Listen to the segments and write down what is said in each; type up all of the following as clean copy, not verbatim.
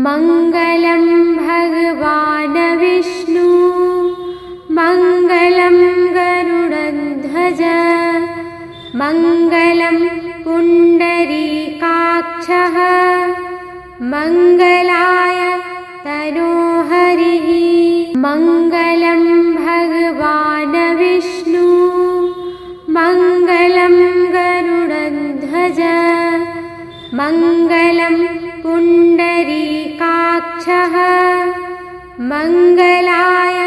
मङ्गलं भगवान् विष्णु मङ्गलं गरुडध्वज मङ्गलं पुण्डरीकाक्षः मङ्गलाय तनोहरिः मङ्गलं भगवान् विष्णु मङ्गलं गरुडध्वज मङ्गलं पुण्डरीकाक्षः मङ्गलाय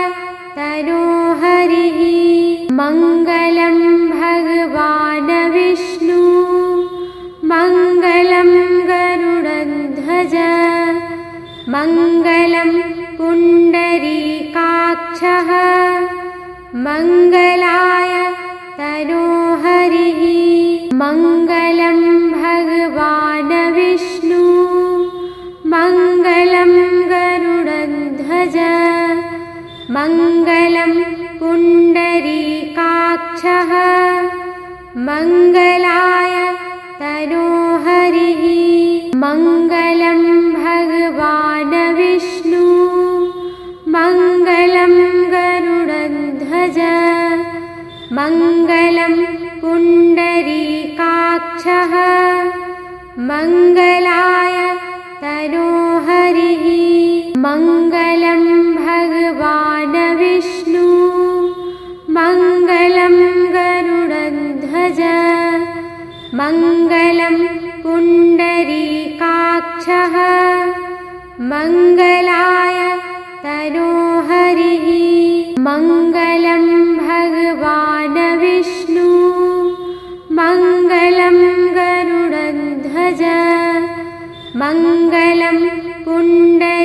तनोहरिः मङ्गलं भगवान् विष्णु मङ्गलं गरुडध्वज मङ्गलं पुण्डरीकाक्षः मङ्गलाय तनोहरिः मङ्गलं भगवान् विष्णु मङ्गलं गरुडध्वज मङ्गलं पुण्डरीकाक्षः मङ्गलाय तनोहरिः मङ्गलं भगवान् विष्णु मङ्गलं गरुडध्वज मङ्गलं पुण्डरीकाक्षः मङ्गलाय तनोहरिः मङ्गलं भगवान् विष्णु मङ्गलं गरुडध्वज मङ्गलं पुण्डरीकाक्षः मङ्गलाय तनोहरिः मङ्गलं भगवान् विष्णु मङ्गलं गरुडध्वज मङ्गलं पुण्डरीकाक्षः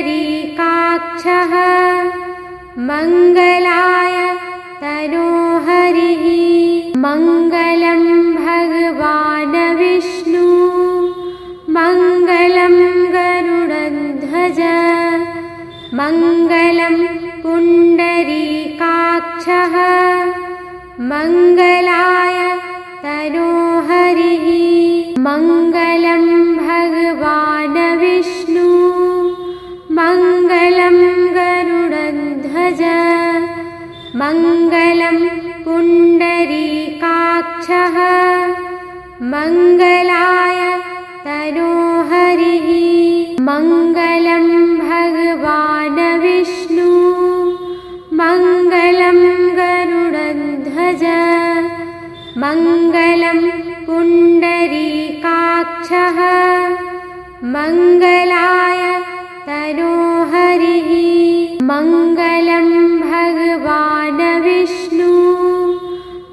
मङ्गलाय तनोहरिः मङ्गलं भगवान् विष्णु मङ्गलं गरुडध्वज मङ्गलं पुण्डरीकाक्षः मङ्गलाय तनोहरिः मङ्गलं भगवान् विष्णु मङ्गलं गरुडध्वज मङ्गलं पुण्डरीकाक्षः मङ्गलाय तनोहरिः मङ्गलं भगवान् विष्णु मङ्गलं गरुडध्वज मङ्गलं पुण्डरीकाक्षः मङ्गलाय तनोहरिः मङ्गलं भगवान् विष्णु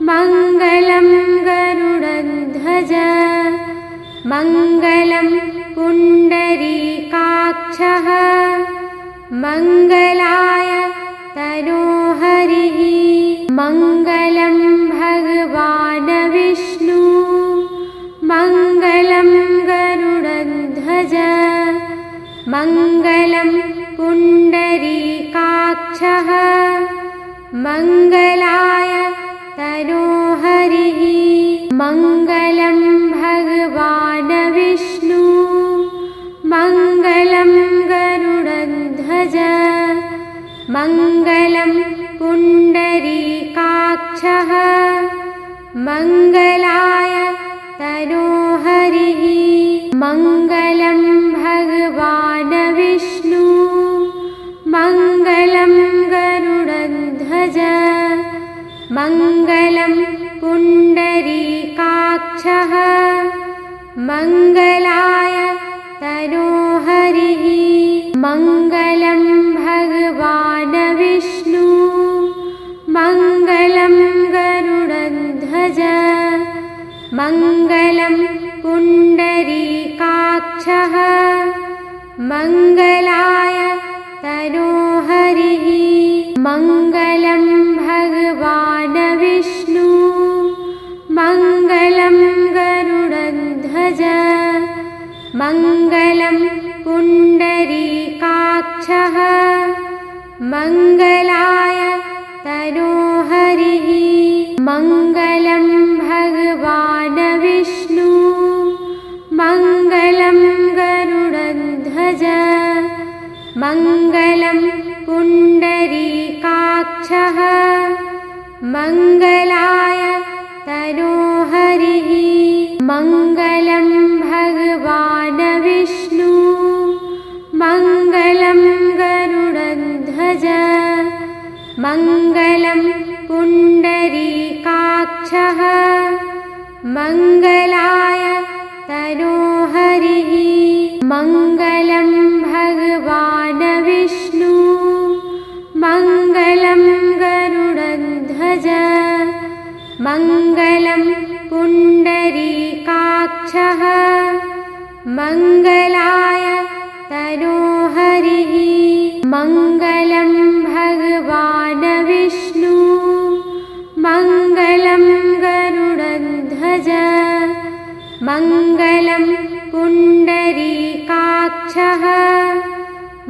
मङ्गलं गरुडध्वज मङ्गलं पुण्डरीकाक्षः मङ्गलाय तनोहरिः मङ्गलं भगवान् विष्णु मङ्गलं गरुडध्वज मङ्गलं पुण्डरीकाक्षः मङ्गलाय तनोहरिः मङ्गलं भगवान् विष्णु मङ्गलं गरुडध्वज मङ्गलं पुण्डरीकाक्षः मङ्गलाय तनोहरिः मङ्गलं भगवान् विष्णु मङ्गलं गरुडध्वज मङ्गलं पुण्डरीकाक्षः मङ्गलाय तनोहरिः मङ्गलं भगवान् विष्णु मङ्गलं गरुडध्वज मङ्गलं पुण्डरीकाक्षः मङ्गलाय तनोहरिः मङ्गलं भगवान् विष्णु मङ्गलं गरुडध्वज मङ्गलं पुण्डरीकाक्षः मङ्गलाय तनोहरिः मङ्गलं भगवान् विष्णु मङ्गलं गरुडध्वज मङ्गलं पुण्डरीकाक्षः मङ्गलाय तनोहरिः मङ्गलं भगवान् विष्णु मङ्गलं गरुडध्वज मङ्गलं पुण्डरीकाक्षः मङ्गलाय तनोहरिः मङ्गलं भगवान् विष्णु मङ्गलं गरुडध्वज मङ्गलं पुण्डरीकाक्षः मङ्गलाय तनोहरिः मङ्गलं भगवान् विष्णु मङ्गलं गरुडध्वज मङ्गलं पुण्डरीकाक्षः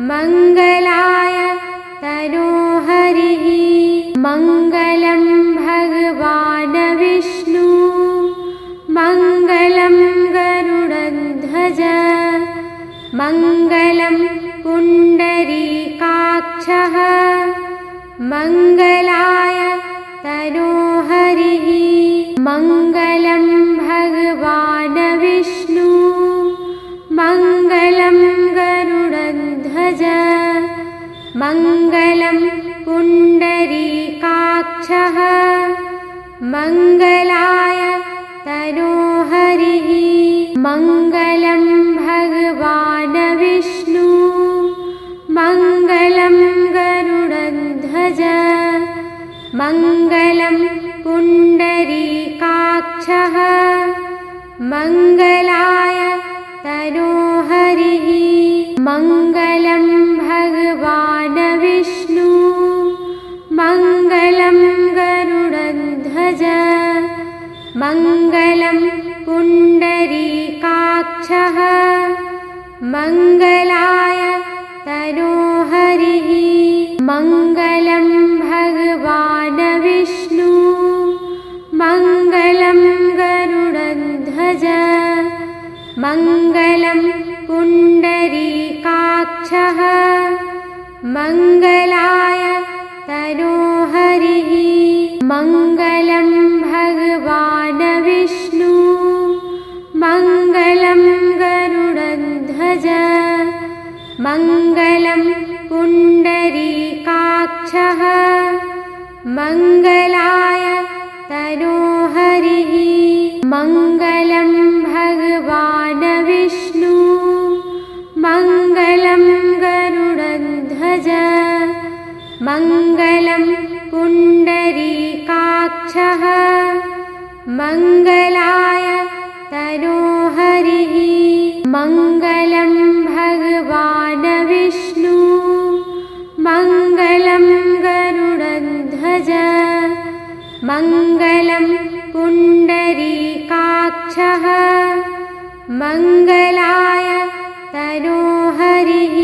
मङ्गलाय तनोहरिः मङ्गलं भगवान् विष्णु मङ्गलं गरुडध्वज मङ्गलं पुण्डरीकाक्षः मङ्गलाय तनोहरिः मङ्गलं भगवान् विष्णु मङ्गलं गरुडध्वज मङ्गलं पुण्डरीकाक्षः मङ्गलाय तनोहरिः मङ्गलं भगवान् विष्णु मङ्गलं गरुडध्वज मङ्गलं पुण्डरीकाक्षः मङ्गलाय तनोहरिः मङ्गलं भगवान् विष्णु मङ्गलं गरुडध्वज मङ्गलं पुण्डरीकाक्षः मङ्गलाय तनोहरिः मङ्गलं भगवान् विष्णु मङ्गलं गरुडध्वज मङ्गलं पुण्डरीकाक्षः मङ्गलाय तनोहरिः मङ्गलं भगवान् विष्णु मङ्गलं गरुडध्वज मङ्गलं पुण्डरीकाक्षः मङ्गलाय तनोहरिः मङ्गलं भगवान् विष्णु मङ्गलं गरुडध्वज मङ्गलं पुण्डरीकाक्षः मङ्गलाय तनोहरिः मङ्गलं भगवान् विष्णु मङ्गलं गरुडध्वज मङ्गलं पुण्डरीकाक्षः मङ्गलाय तनोहरिः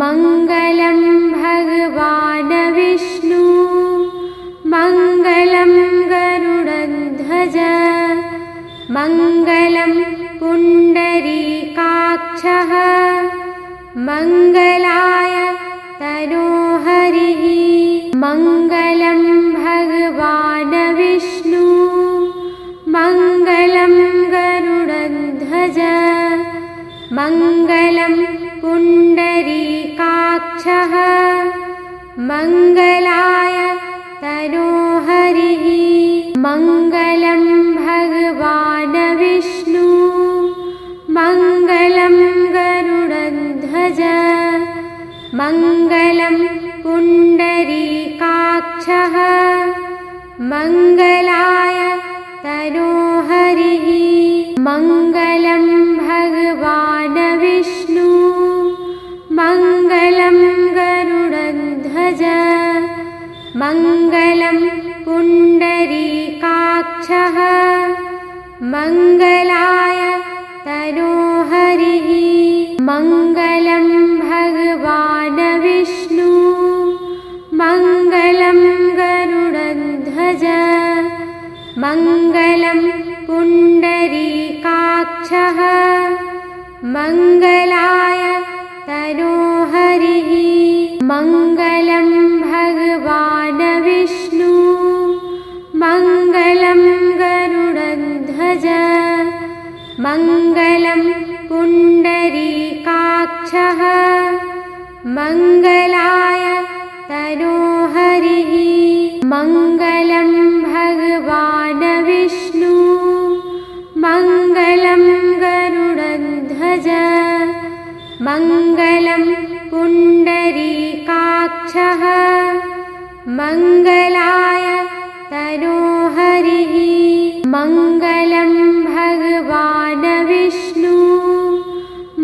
मङ्गलं भगवान् विष्णु मङ्गलं गरुडध्वज मङ्गलं पुण्डरीकाक्षः मङ्गलाय तनोहरिः मङ्गलं भगवान् विष्णु मङ्गलं गरुडध्वज मङ्गलं पुण्डरीकाक्षः मङ्गलाय तनोहरिः मङ्गलं भगवान् विष्णु मङ्गलं गरुडध्वज मङ्गलं पुण्डरीकाक्षः मङ्गलाय तनोहरिः मङ्गलं भगवान् विष्णु मङ्गलं गरुडध्वज मङ्गलं पुण्डरीकाक्षः मङ्गलाय तनोहरिः मङ्गलं भगवान् विष्णु मङ्गलं गरुडध्वज मङ्गलं पुण्डरीकाक्षः मङ्गलाय तनोहरिः मङ्गलं भगवान् विष्णु मङ्गलं गरुडध्वज मङ्गलं पुण्डरीकाक्षः मङ्गलाय तनोहरिः मङ्गलं भगवान् विष्णु मङ्गलं गरुडध्वज मङ्गलं पुण्डरीकाक्षः मङ्गलाय तनोहरिः मङ्गलं भगवान् विष्णु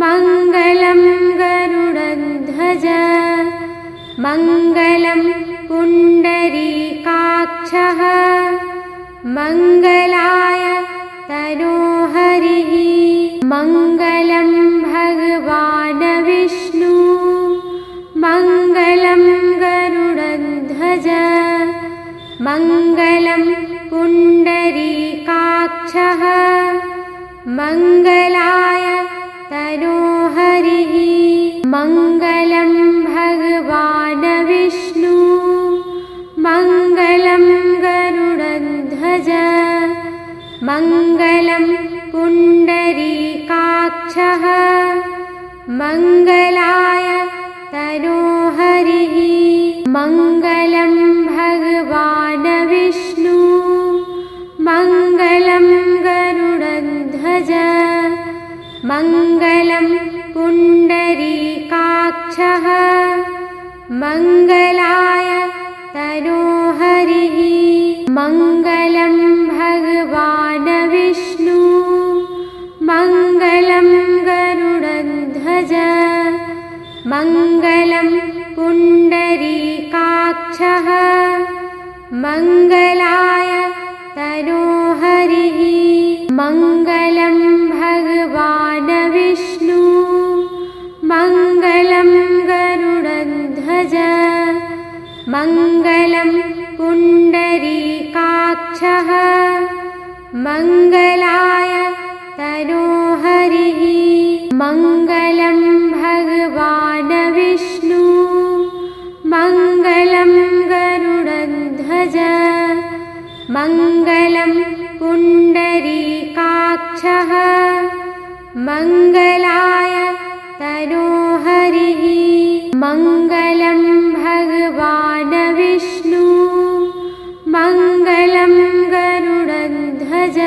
मङ्गलं गरुडध्वज मङ्गलं पुण्डरीकाक्षः मङ्गलाय तनोहरिः मङ्गलं भगवान् विष्णु मङ्गलं गरुडध्वज मङ्गलं पुण्डरीकाक्षः मङ्गलाय तनोहरिः मङ्गलं भगवान् विष्णु मङ्गलं गरुडध्वज मङ्गलं पुण्डरीकाक्षः मङ्गलाय तनोहरिः मङ्गलं भगवान् विष्णु मङ्गलं गरुडध्वज मङ्गलं पुण्डरीकाक्षः मङ्गलाय तनोहरिः मङ्गलं भगवान् विष्णु मङ्गलं गरुडध्वज मङ्गलं पुण्डरीकाक्षः मङ्गलाय तनोहरिः मङ्गलं भगवान् विष्णु मङ्गलं गरुडध्वज मङ्गलं पुण्डरीकाक्षः मङ्गलाय तनोहरिः मङ्गलं भगवान् विष्णु मङ्गलं गरुडध्वज मङ्गलं पुण्डरीकाक्षः मङ्गलाय तनोहरिः मङ्गलं भगवान् विष्णु मङ्गलं गरुडध्वज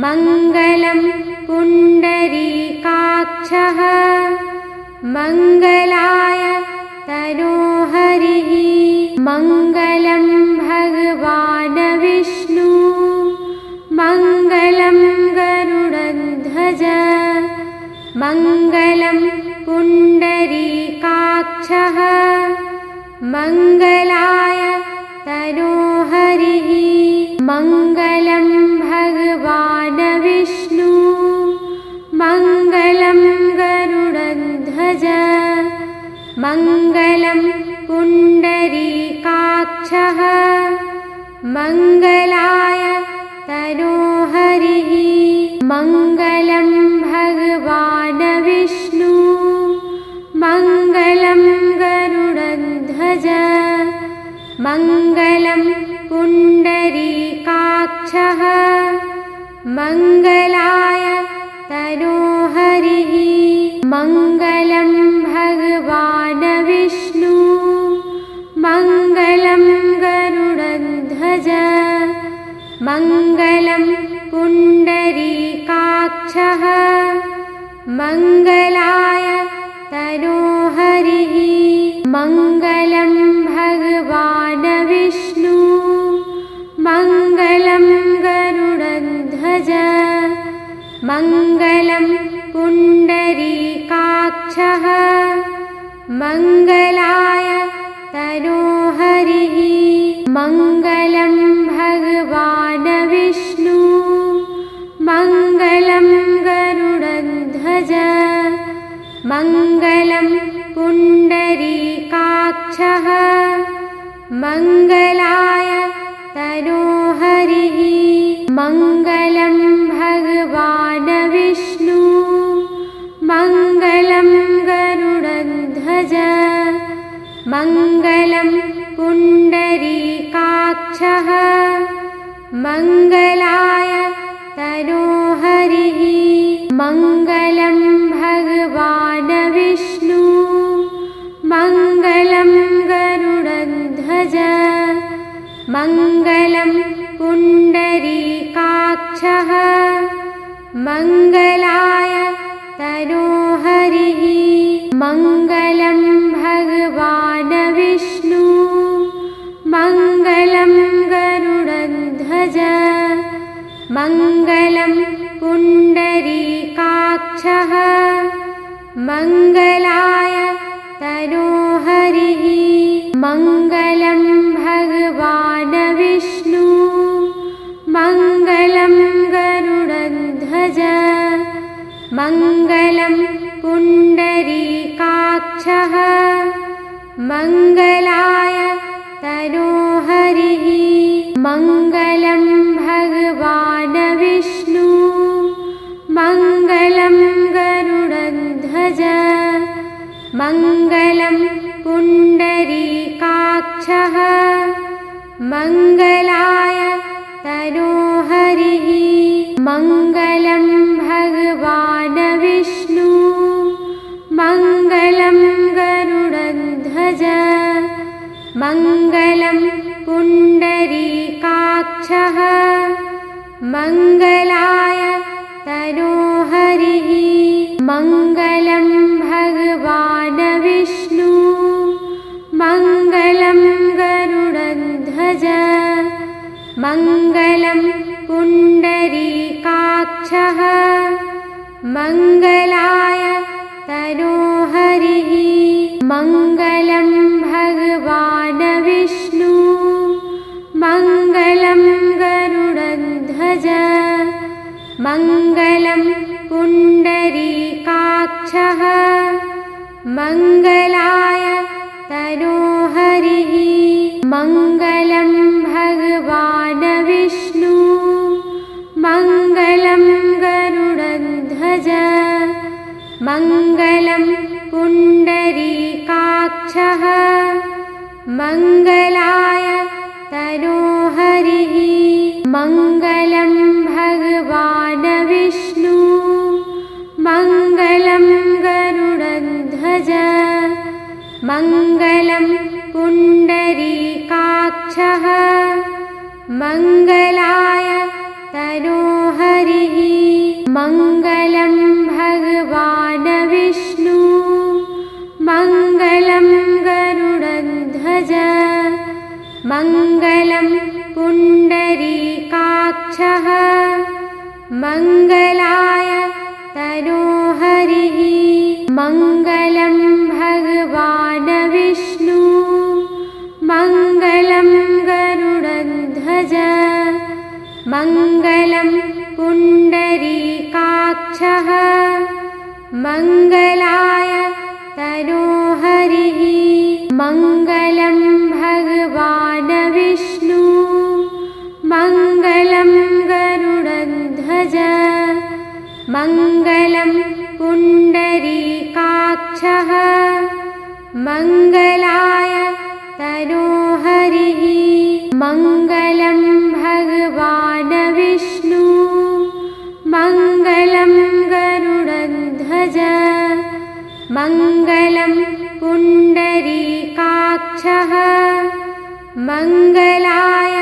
मङ्गलं पुण्डरीकाक्षः मङ्गलाय तनोहरिः मङ्गलं भगवान् विष्णु मङ्गलं गरुडध्वज मङ्गलं पुण्डरीकाक्षः मङ्गलाय तनोहरिः मङ्गलं भगवान् विष्णु मङ्गलं गरुडध्वज मङ्गलं पुण्डरीकाक्षः मङ्गलाय तनोहरिः मङ्गलं भगवान् विष्णु मङ्गलं गरुडध्वज मङ्गलं पुण्डरीकाक्षः मङ्गलाय तनोहरिः मङ्गलं भगवान् विष्णु मङ्गलं गरुडध्वज मङ्गलं पुण्डरीकाक्षः मङ्गलाय तनोहरिः मङ्गलं भगवान् विष्णु मङ्गलं गरुडध्वज मङ्गलं पुण्डरीकाक्षः मङ्गलाय तनोहरिः मङ्गलं भगवान् विष्णु मङ्गलं गरुडध्वज मङ्गलं पुण्डरीकाक्षः मङ्गलाय तनोहरिः मङ्गलं भगवान् विष्णु मङ्गलं गरुडध्वज मङ्गलं पुण्डरीकाक्षः मङ्गलाय तनोहरिः मङ्गलं भगवान् विष्णु मङ्गलं गरुडध्वज मङ्गलं पुण्डरीकाक्षः मङ्गलाय तनोहरिः मङ्गलं भगवान् विष्णु मङ्गलं गरुडध्वज मङ्गलं पुण्डरीकाक्षः मङ्गलाय तनोहरिः मङ्गलं भगवान् विष्णु मङ्गलं गरुडध्वज मङ्गलं पुण्डरीकाक्षः मङ्गलाय तनोहरिः मङ्गलं भगवान् विष्णु मङ्गलं गरुडध्वज मङ्गलं पुण्डरीकाक्षः मङ्गलाय तनोहरिः मङ्गलं भगवान् विष्णु मङ्गलं गरुडध्वज मङ्गलं पुण्डरीकाक्षः मङ्गलाय तनोहरिः मङ्गलं भगवान् विष्णु मङ्गलं गरुडध्वज मङ्गलं पुण्डरीकाक्षः मङ्गलाय तनोहरिः मङ्गलं भगवान् विष्णु मङ्गलं गरुडध्वज मङ्गलं पुण्डरीकाक्षः मङ्गलाय तनोहरिः मङ्गलं भगवान् विष्णु मङ्गलं गरुडध्वज मङ्गलं पुण्डरीकाक्षः मङ्गलाय तनोहरिः मङ्गलं भगवान् विष्णु मङ्गलं गरुडध्वज मङ्गलं पुण्डरीकाक्षः मङ्गलाय तनोहरिः मङ्गलं भगवान् विष्णु मङ्गलं गरुडध्वज मङ्गलं पुण्डरीकाक्षः मङ्गलाय तनोहरिः मङ्गलं भगवान् विष्णु मङ्गलं गरुडध्वज मङ्गलं पुण्डरीकाक्षः मङ्गलाय तनोहरिः मङ्गलं भगवान् विष्णु मङ्गलं गरुडध्वज मङ्गलं पुण्डरीकाक्षः मङ्गलाय तनोहरिः मङ्गलं भगवान् विष्णु मङ्गलं गरुडध्वज मङ्गलं पुण्डरीकाक्षः मङ्गलाय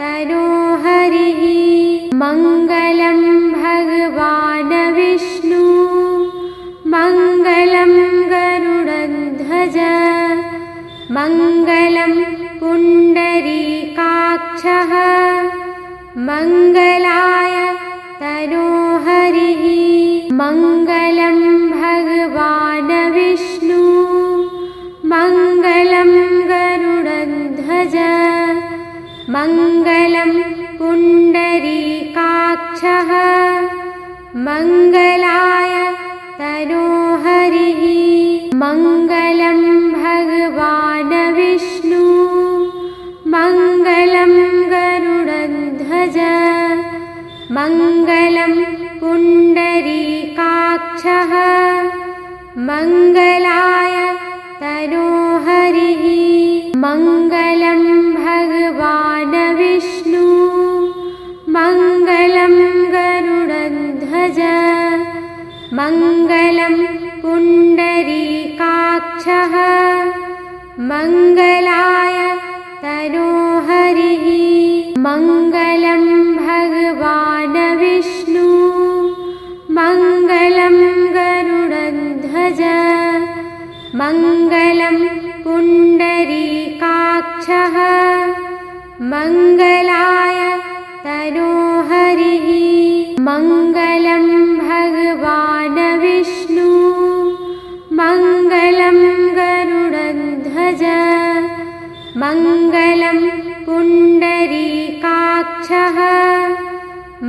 तनोहरिः मङ्गलं भगवान् विष्णु मङ्गलं गरुडध्वज मङ्गलं पुण्डरीकाक्षः मङ्गलाय तनोहरिः मङ्गलं भगवान् विष्णु मङ्गलं गरुडध्वज मङ्गलं पुण्डरीकाक्षः मङ्गलाय तनोहरिः मङ्गलं भगवान् विष्णु मङ्गलं गरुडध्वज मङ्गलं पुण्डरीकाक्षः मङ्गलाय तनोहरिः मङ्गलाय तनोहरिः मङ्गलं भगवान् विष्णु मङ्गलं गरुडध्वज मङ्गलं पुण्डरीकाक्षः मङ्गलाय तनोहरिः मङ्गलं भगवान् विष्णु मङ्गलं गरुडध्वज मङ्गलं पुण्डरीकाक्षः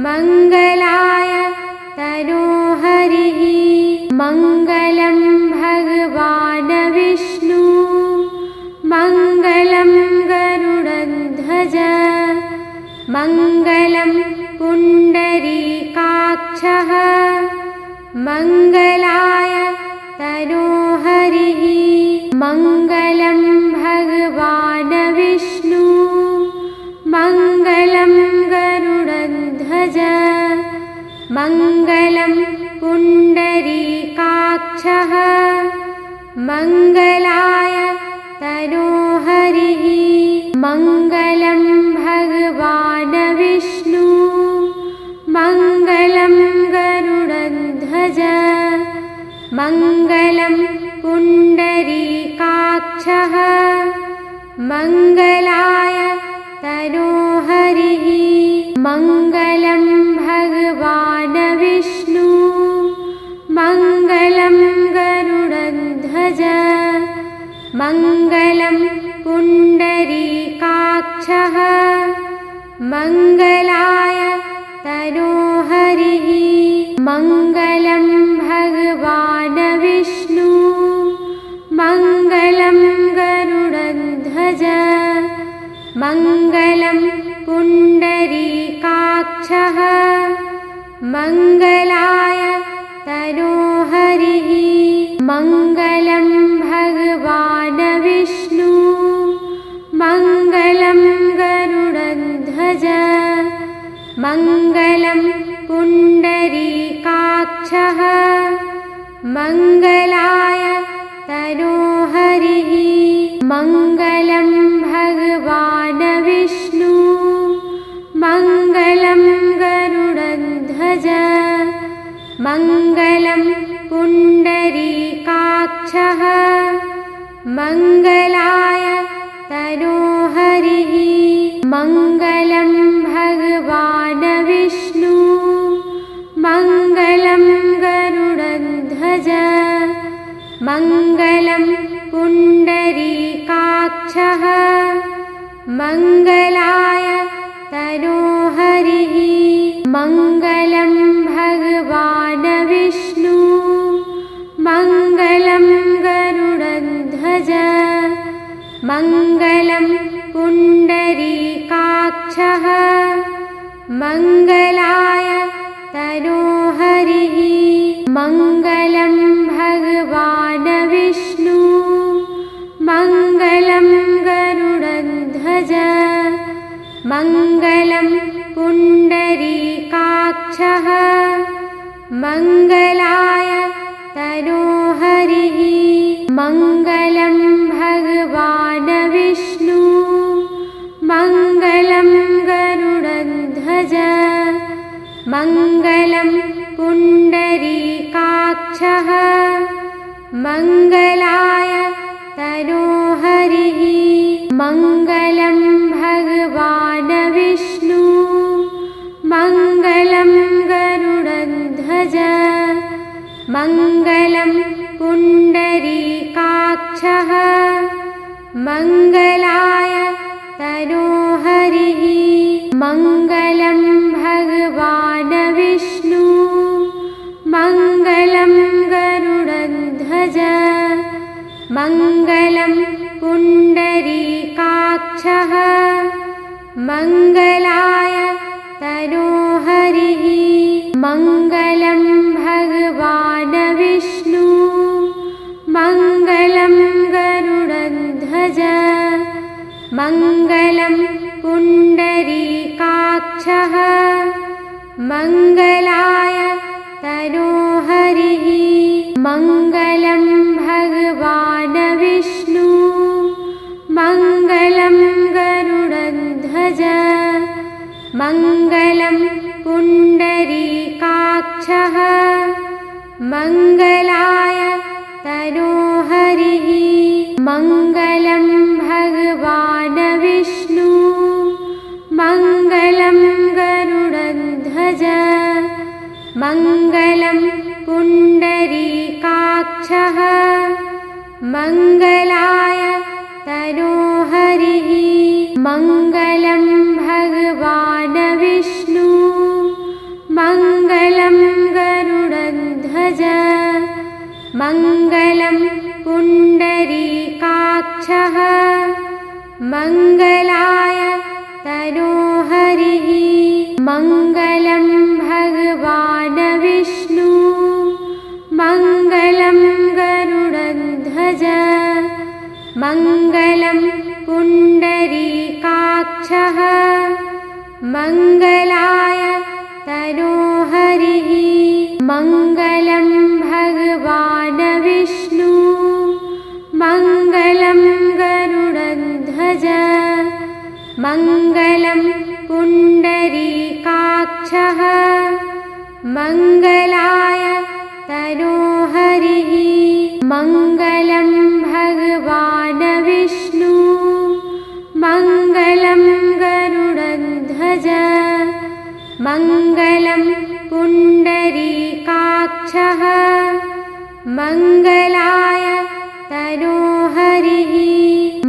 मङ्गलाय तनोहरिः मङ्गलं भगवान् विष्णु मङ्गलं गरुडध्वज मङ्गलं पुण्डरीकाक्षः मङ्गलाय तनोहरिः मङ्गलं भगवान् विष्णु मङ्गलं गरुडध्वज मङ्गलं पुण्डरीकाक्षः मङ्गलाय तनोहरिः मङ्गलं भगवान् विष्णु मङ्गलं गरुडध्वज मङ्गलं पुण्डरीकाक्षः मङ्गलाय तनोहरिः मङ्गलं भगवान् विष्णु मङ्गलं गरुडध्वज मङ्गलं पुण्डरीकाक्षः मङ्गलाय तनोहरिः मङ्गलं भगवान् विष्णु मङ्गलं गरुडध्वज मङ्गलं पुण्डरीकाक्षः मङ्गलाय तनोहरिः मङ्गलं भगवान् विष्णु मङ्गलं गरुडध्वज मङ्गलं पुण्डरीकाक्षः मङ्गलाय तनोहरिः मङ्गलं भगवान् विष्णु मङ्गलं गरुडध्वज मङ्गलं पुण्डरीकाक्षः मङ्गलाय तनोहरिः मङ्गलं भगवान् विष्णु मङ्गलं गरुडध्वज मङ्गलं पुण्डरीकाक्षः मङ्गलाय तनोहरिः मङ्गलं भगवान् विष्णु मङ्गलं गरुडध्वज मङ्गलं पुण्डरीकाक्षः मङ्गलाय तनोहरिः मङ्गलं भगवान् विष्णु मङ्गलं गरुडध्वज मङ्गलं पुण्डरीकाक्षः मङ्गलाय तनोहरिः मङ्गलं भगवान् विष्णु मङ्गलं गरुडध्वज मङ्गलं पुण्डरीकाक्षः मङ्गलाय तनोहरिः मङ्गलं भगवान् विष्णु मङ्गलं गरुडध्वज मङ्गलं पुण्डरीकाक्षः मङ्गलाय तनोहरिः मङ्गलं भगवान् विष्णु मङ्गलं गरुडध्वज मङ्गलं पुण्डरीकाक्षः मङ्गलाय तनोहरिः मङ्गलं भगवान् विष्णु मङ्गलं गरुडध्वज मङ्गलं पुण्डरीकाक्षः मङ्गलाय तनोहरिः मङ्गलं भगवान् मङ्गलाय तनोहरिः मङ्गलं भगवान् विष्णु मङ्गलं गरुडध्वज मङ्गलं पुण्डरीकाक्षः मङ्गलाय तनोहरिः मङ्गलं भगवान् विष्णु मङ्गलं गरुडध्वज मङ्गलं पुण्डरीकाक्षः मङ्गलाय तनोहरिः मङ्गलं भगवान् विष्णु मङ्गलं गरुडध्वज मङ्गलं पुण्डरीकाक्षः मङ्गलाय तनोहरिः मङ्गलं भगवान् विष्णु मङ्गलं गरुडध्वज मङ्गलं पुण्डरीकाक्षः मङ्गलाय तनोहरिः मङ्गलं भगवान् विष्णु मङ्गलं गरुडध्वज मङ्गलं पुण्डरीकाक्षः मङ्गलाय तनोहरिः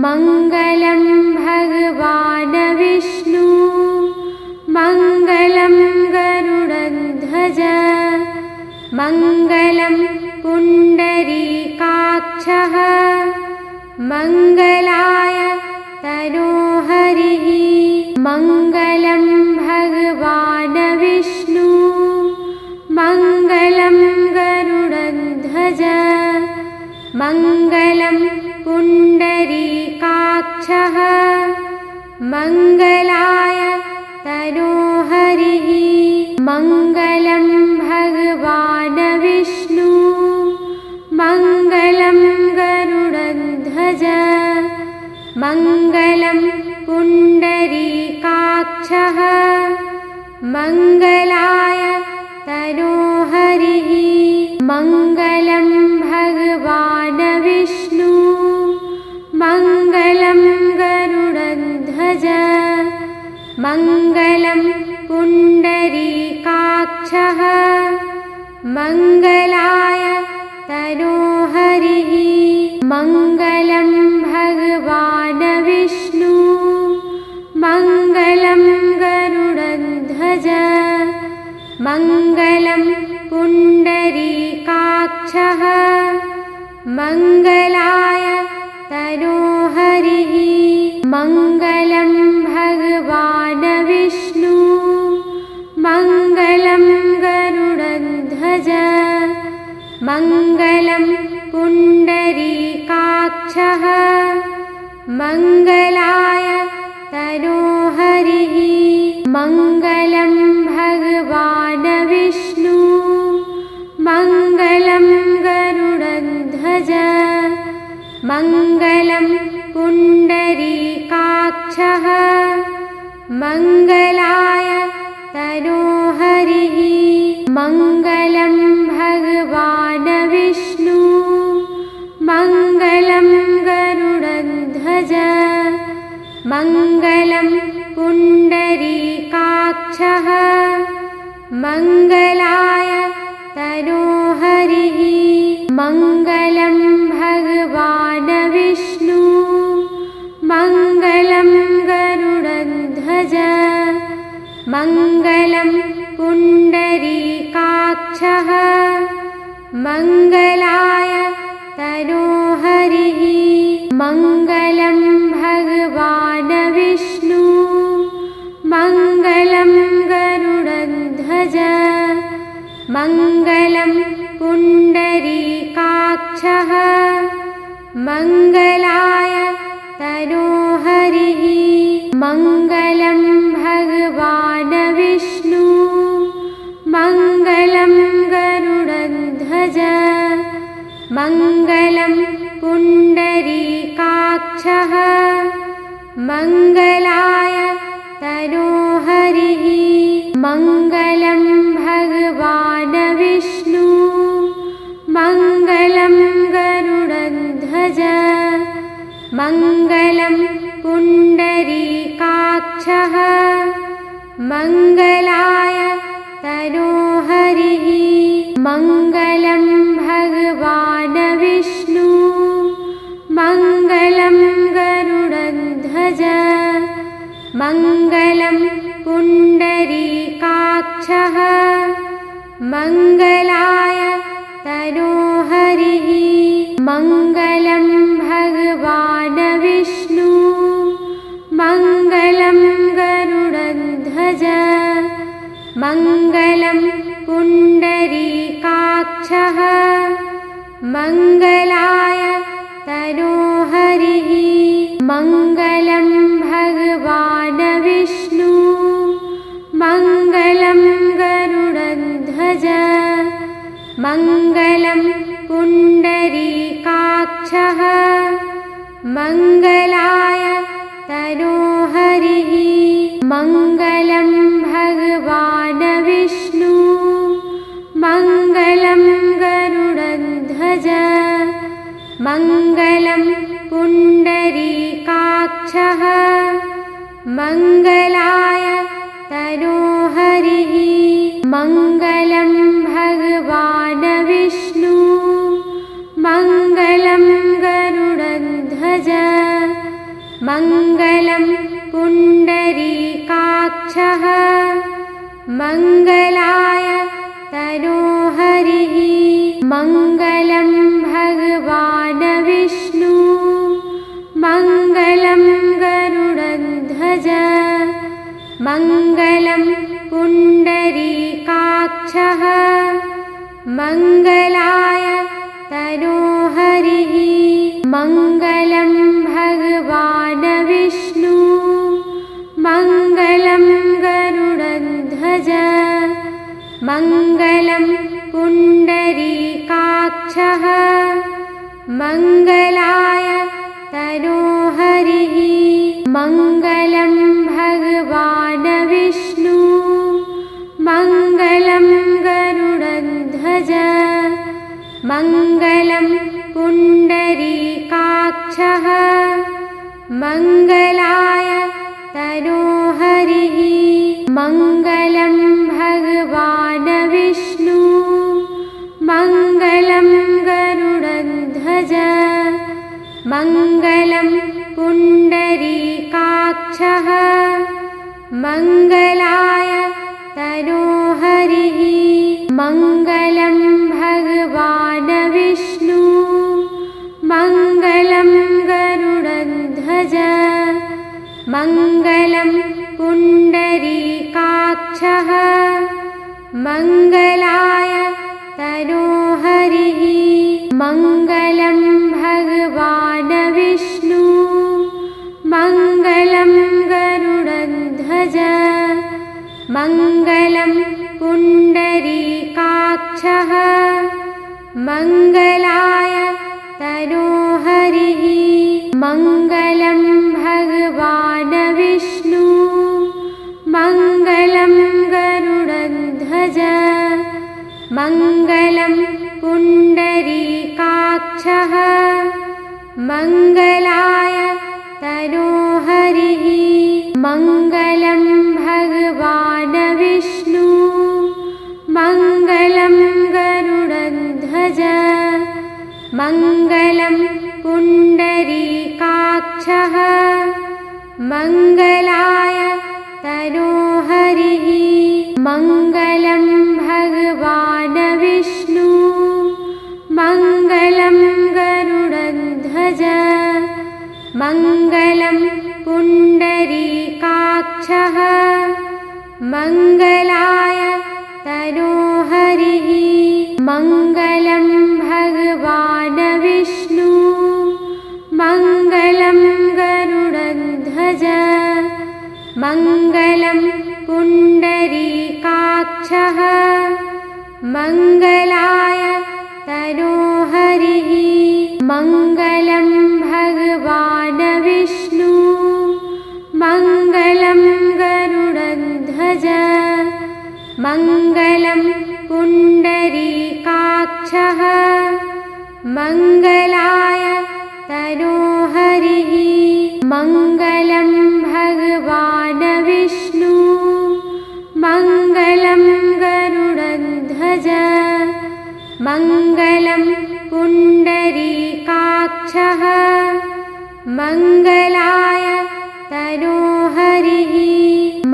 मङ्गलं भगवान् विष्णु मङ्गलं गरुडध्वज मङ्गलं पुण्डरीकाक्षः मङ्गलाय तनोहरिः मङ्गलं भगवान् विष्णु मङ्गलं गरुडध्वज मङ्गलं पुण्डरीकाक्षः मङ्गलाय तनोहरिः मङ्गलं भगवान् विष्णु मङ्गलं गरुडध्वज मङ्गलं पुण्डरीकाक्षः मङ्गलाय तनोहरिः मङ्गलं भगवान् विष्णु मङ्गलं गरुडध्वज मङ्गलं पुण्डरीकाक्षः मङ्गलाय तनोहरिः मङ्गलं भगवान् विष्णु मङ्गलं गरुडध्वज मङ्गलं पुण्डरीकाक्षः मङ्गलाय तनोहरिः मङ्गलं भगवान् विष्णु मङ्गलं गरुडध्वज मङ्गलं पुण्डरीकाक्षः मङ्गलाय तनोहरिः मङ्गलं भगवान् विष्णु मङ्गलं गरुडध्वज मङ्गलं पुण्डरीकाक्षः मङ्गलाय तनोहरिः मङ्गलं भगवान् विष्णु मङ्गलं गरुडध्वज मङ्गलं पुण्डरीकाक्षः मङ्गलाय तनोहरिः मङ्गलं भगवान् विष्णु मङ्गलं गरुडध्वज मङ्गलं पुण्डरीकाक्षः मङ्गलाय तनोहरिः मङ्गलं भगवान् विष्णु मङ्गलं गरुडध्वज मङ्गलं पुण्डरीकाक्षः मङ्गलाय तनोहरिः मङ्गलं भगवान् विष्णु मङ्गलं गरुडध्वज मङ्गलं पुण्डरीकाक्षः मङ्गलाय तनोहरिः मङ्गलं भगवान् विष्णु मङ्गलं पुण्डरीकाक्षः मङ्गलाय तनोहरिः मङ्गलं भगवान् विष्णु मङ्गलं गरुडध्वज मङ्गलं पुण्डरीकाक्षः मङ्गलाय तनोहरिः मङ्गलं भगवान् विष्णु मङ्गलं गरुडध्वज मङ्गलं पुण्डरीकाक्षः मङ्गलाय तनोहरिः मङ्गलं भगवान् विष्णु मङ्गलं गरुडध्वज मङ्गलं पुण्डरीकाक्षः मङ्गलाय तनोहरिः मङ्गलं भगवान् विष्णु मङ्गलं गरुडध्वज मङ्गलं पुण्डरीकाक्षः मङ्गलाय तनोहरिः मङ्गलं भगवान् विष्णु मङ्गलं गरुडध्वज मङ्गलं पुण्डरीकाक्षः मङ्गलाय तनोहरिः मङ्गलं भगवान् विष्णु मङ्गलं गरुडध्वज मङ्गलं पुण्डरीकाक्षः मङ्गलाय तनोहरिः मङ्गलं भगवान् विष्णु मङ्गलं गरुडध्वज मङ्गलं पुण्डरीकाक्षः मङ्गलाय तनोहरिः मङ्गलं भगवान् विष्णु मङ्गलं गरुडध्वज मङ्गलं पुण्डरीकाक्षः मङ्गलाय तनोहरिः मङ्गलं भगवान् विष्णु मङ्गलं गरुडध्वज मङ्गलं पुण्डरीकाक्षः मङ्गलाय तनोहरिः मङ्गलं भगवान् विष्णु मङ्गलं गरुडध्वज मङ्गलं पुण्डरीकाक्षः मङ्गलाय तनोहरिः मङ्गलं भगवान् विष्णु मङ्गलं गरुडध्वज मङ्गलं पुण्डरीकाक्षः मङ्गलाय तनोहरिः मङ्गलं भगवान् विष्णु मङ्गलं गरुडध्वज मङ्गलं पुण्डरीकाक्षः मङ्गलाय तनोहरिः मङ्गलं भगवान् विष्णु मङ्गलं गरुडध्वज मङ्गलं पुण्डरीकाक्षः मङ्गलाय तनोहरिः मङ्गलं भगवान् विष्णु मङ्गलं गरुडध्वज मङ्गलं पुण्डरीकाक्षः मङ्गलाय तनोहरिः मङ्गलं भगवान् विष्णु मङ्गलं गरुडध्वज मङ्गलं पुण्डरीकाक्षः मङ्गलाय तनोहरिः मङ्गलं भगवान् विष्णु मङ्गलं गरुडध्वज मङ्गलं पुण्डरीकाक्षः मङ्गलाय तनोहरिः मङ्गलं पुण्डरीकाक्षः मङ्गलाय तनोहरिः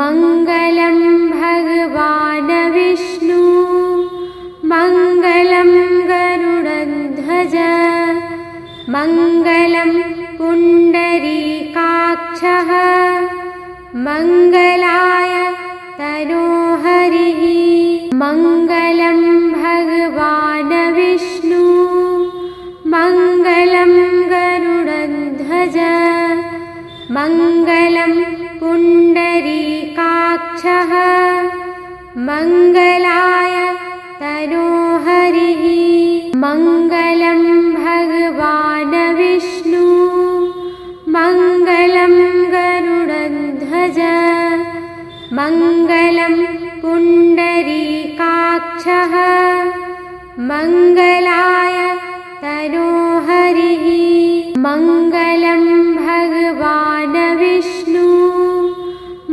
मङ्गलं भगवान् विष्णु मङ्गलं गरुडध्वज मङ्गलं पुण्डरीकाक्षः मङ्गलाय तनोहरिः मङ्गलं भगवान् विष्णु मङ्गलं गरुडध्वज मङ्गलं पुण्डरीकाक्षः मङ्गलाय तनोहरिः मङ्गलं भगवान् विष्णु मङ्गलं गरुडध्वज मङ्गलं पुण्डरीकाक्षः मङ्गलाय तनोहरिः मङ्गलं भगवान् विष्णु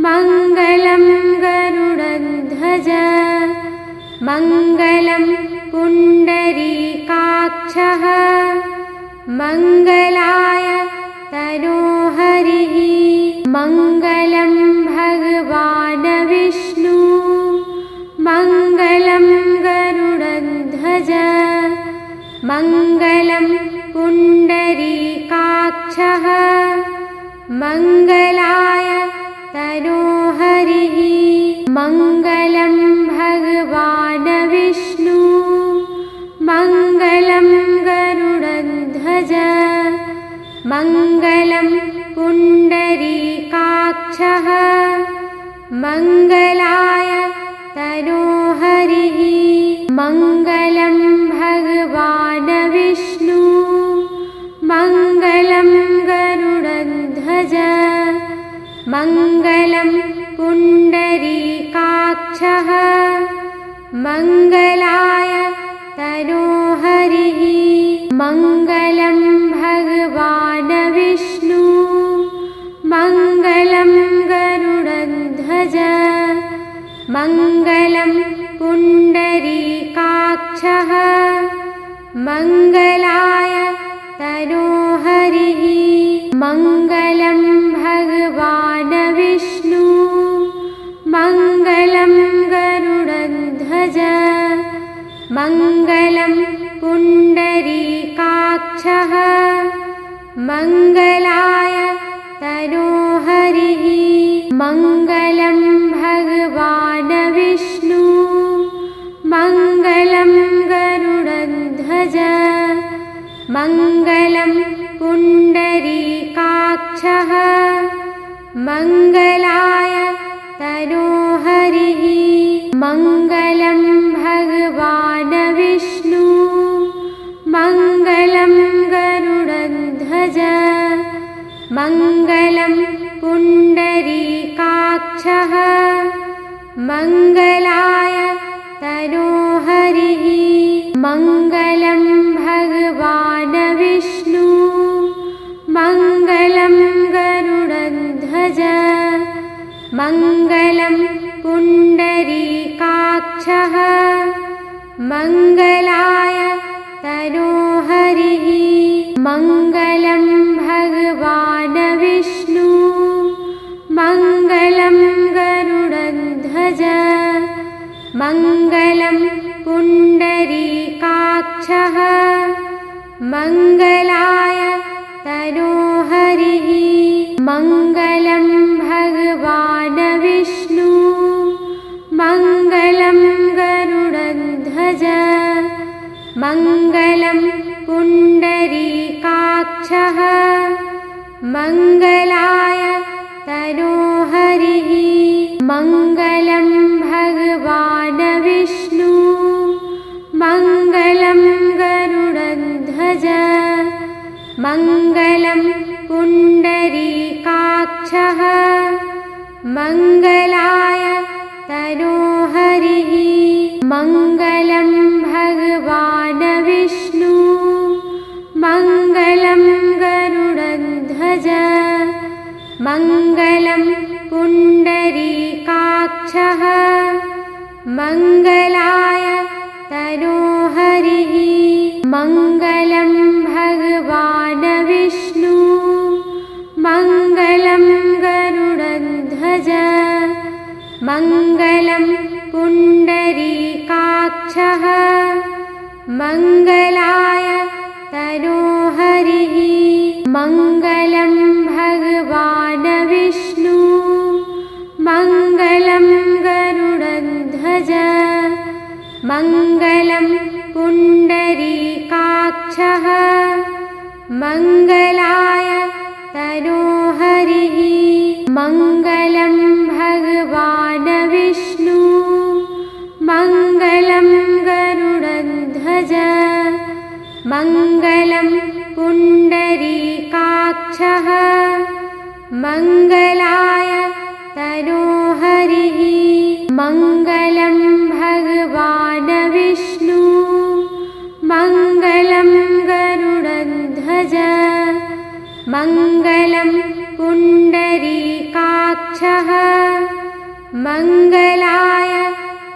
मङ्गलं गरुडध्वज मङ्गलं पुण्डरीकाक्षः मङ्गलाय तनोहरिः मङ्गलं भगवान् विष्णु मङ्गलं गरुडध्वज मङ्गलं पुण्डरीकाक्षः मङ्गलाय तनोहरिः मङ्गलं भगवान् विष्णु मङ्गलं गरुडध्वज मङ्गलं पुण्डरीकाक्षः मङ्गलाय तनोहरिः मङ्गलं भगवान् विष्णु मङ्गलं गरुडध्वज मङ्गलं पुण्डरीकाक्षः मङ्गलाय तनोहरिः मङ्गलं भगवान् विष्णु मङ्गलं गरुडध्वज मङ्गलं पुण्डरीकाक्षः मङ्गलाय तनोहरिः मङ्गलं भगवान् विष्णु मङ्गलं गरुडध्वज मङ्गलं पुण्डरीकाक्षः मङ्गलाय तनोहरिः मङ्गलं भगवान् विष्णु मङ्गलं गरुडध्वज मङ्गलं पुण्डरीकाक्षः मङ्गलाय तनोहरिः मङ्गलं भगवान् विष्णु मङ्गलं गरुडध्वज मङ्गलं पुण्डरीकाक्षः मङ्गलाय तनोहरिः मङ्गलं भगवान् विष्णु मङ्गलं गरुडध्वज मङ्गलं पुण्डरीकाक्षः मङ्गलाय तनोहरिः मङ्गलं भगवान् विष्णु मङ्गलं गरुडध्वज मङ्गलं पुण्डरीकाक्षः मङ्गलाय तनोहरिः मङ्गलं भगवान् विष्णु मङ्गलं गरुडध्वज मङ्गलं पुण्डरीकाक्षः मङ्गलाय तनोहरिः मङ्गलं भगवान् विष्णु मङ्गलं गरुडध्वज मङ्गलं पुण्डरीकाक्षः मङ्गलाय तनोहरिः मङ्गलं भगवान् विष्णु मङ्गलं गरुडध्वज मङ्गलं पुण्डरीकाक्षः मङ्गलाय तनोहरिः मङ्गलं भगवान् विष्णु मङ्गलं गरुडध्वज मङ्गलं पुण्डरीकाक्षः मङ्गलाय तनोहरिः मङ्गलं भगवान् विष्णु मङ्गलं गरुडध्वज मङ्गलं पुण्डरीकाक्षः मङ्गलाय तनोहरिः मङ्गलं भगवान् विष्णु मङ्गलं गरुडध्वज मङ्गलं पुण्डरीकाक्षः मङ्गलाय तनोहरिः मङ्गलं भगवान् विष्णु मङ्गलं गरुडध्वज मङ्गलं पुण्डरीकाक्षः मङ्गलाय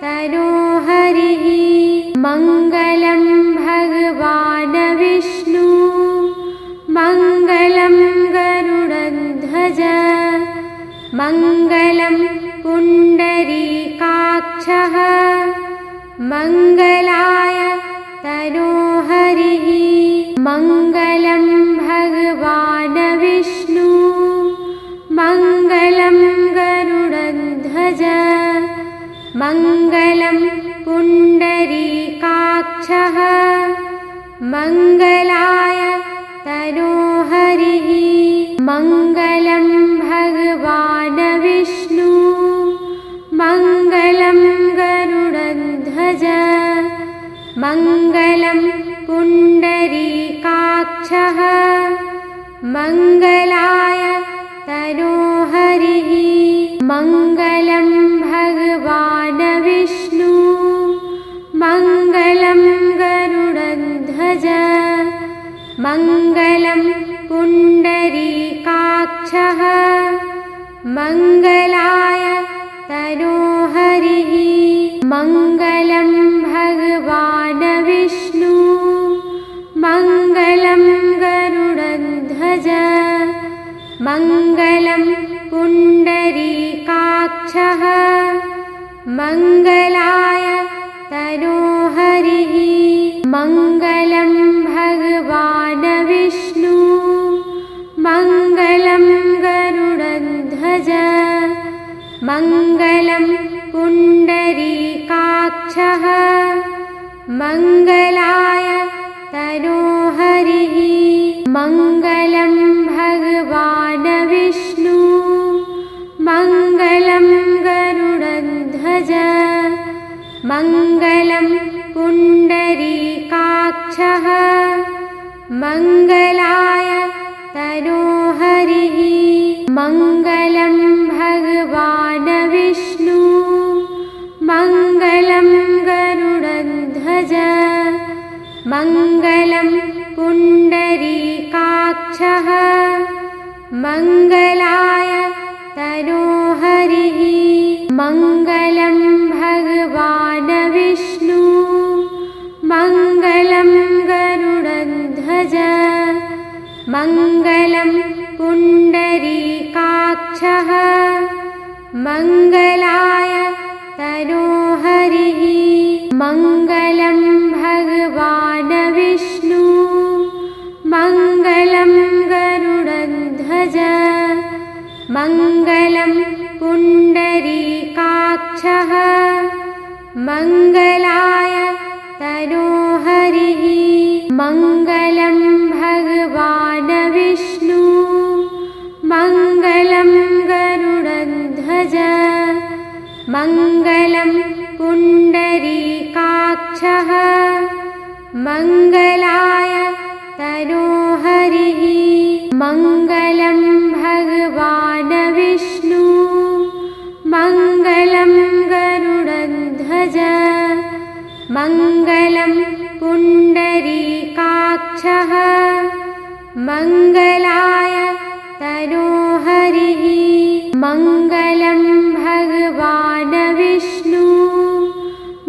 तनोहरिः मङ्गलं भगवान् विष्णु मङ्गलं गरुडध्वज मङ्गलं पुण्डरीकाक्षः मङ्गलाय तनोहरिः मङ्गलं भगवान् विष्णु मङ्गलं गरुडध्वज मङ्गलं पुण्डरीकाक्षः मङ्गलाय तनोहरिः मङ्गलं भगवान् विष्णु मङ्गलं गरुडध्वज मङ्गलं पुण्डरीकाक्षः मङ्गलाय तनोहरिः मङ्गलं भगवान् विष्णु मङ्गलं गरुडध्वज मङ्गलं पुण्डरीकाक्षः मङ्गलाय तनोहरिः मङ्गलं भगवान् विष्णु मङ्गलं गरुडध्वज मङ्गलं पुण्डरीकाक्षः मङ्गलाय तनोहरिः मङ्गलं भगवान् विष्णु मङ्गलं गरुडध्वज मङ्गलं पुण्डरीकाक्षः मङ्गलाय तनोहरिः मङ्गलं भगवान् विष्णु मङ्गलं गरुडध्वज मङ्गलं पुण्डरीकाक्षः मङ्गलाय तनोहरिः मङ्गलं भगवान् विष्णु मङ्गलं गरुडध्वज मङ्गलं पुण्डरीकाक्षः मङ्गलाय तनोहरिः मङ्गलं भगवान् विष्णु मङ्गलं गरुडध्वज मङ्गलं पुण्डरीकाक्षः मङ्गलाय तनोहरिः मङ्गलं भगवान् विष्णु मङ्गलं गरुडध्वज मङ्गलं पुण्डरीकाक्षः मङ्गलाय तनोहरिः मङ्गलं भगवान् विष्णु मङ्गलं गरुडध्वज मङ्गलं पुण्डरीकाक्षः मङ्गलाय तनोहरिः मङ्गलं भगवान् विष्णु मङ्गलं गरुडध्वज मङ्गलं पुण्डरीकाक्षः मङ्गलाय तनोहरिः मङ्गलं भगवान् विष्णु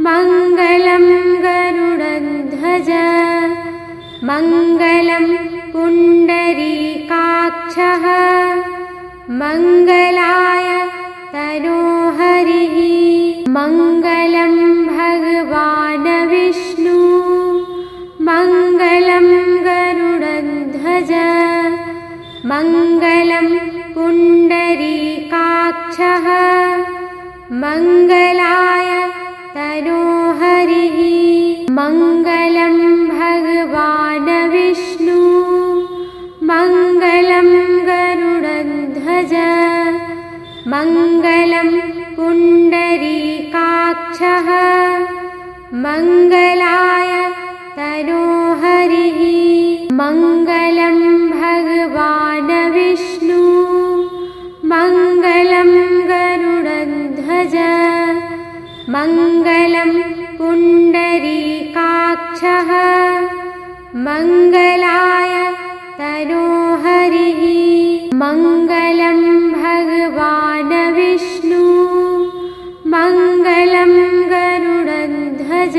मङ्गलं गरुडध्वज मङ्गलं पुण्डरीकाक्षः मङ्गलाय तनोहरिः मङ्गलं भगवान् विष्णु मङ्गलं गरुडध्वज मङ्गलं पुण्डरीकाक्षः मङ्गलाय तनोहरिः मङ्गलं भगवान् विष्णु मङ्गलं गरुडध्वज मङ्गलं पुण्डरीकाक्षः मङ्गलाय तनोहरिः मङ्गलं भगवान् विष्णु मङ्गलं गरुडध्वज मङ्गलं पुण्डरीकाक्षः मङ्गलाय तनोहरिः मङ्गलं भगवान् विष्णु मङ्गलं गरुडध्वज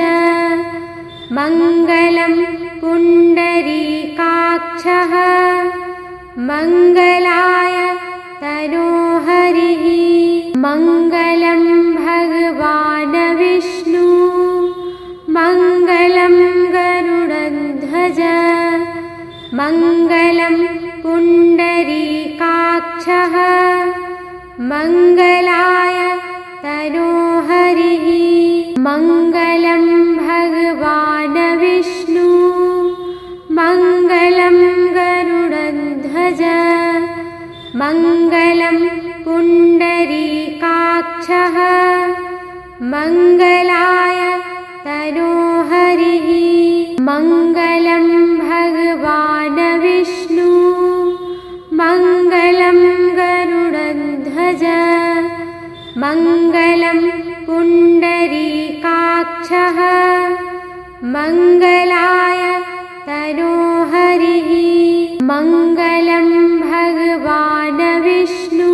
मङ्गलं पुण्डरीकाक्षः मङ्गलाय तनोहरिः मङ्गलं भगवान् विष्णु मङ्गलं गरुडध्वज मङ्गलं पुण्डरीकाक्षः मङ्गलाय तनोहरिः मङ्गलं भगवान् विष्णु मङ्गलं गरुडध्वज मङ्गलं पुण्डरीकाक्षः मङ्गलाय तनोहरिः मङ्गलं भगवान् विष्णु मङ्गलं गरुडध्वज मङ्गलं पुण्डरीकाक्षः मङ्गलाय तनोहरिः मङ्गलं भगवान् विष्णु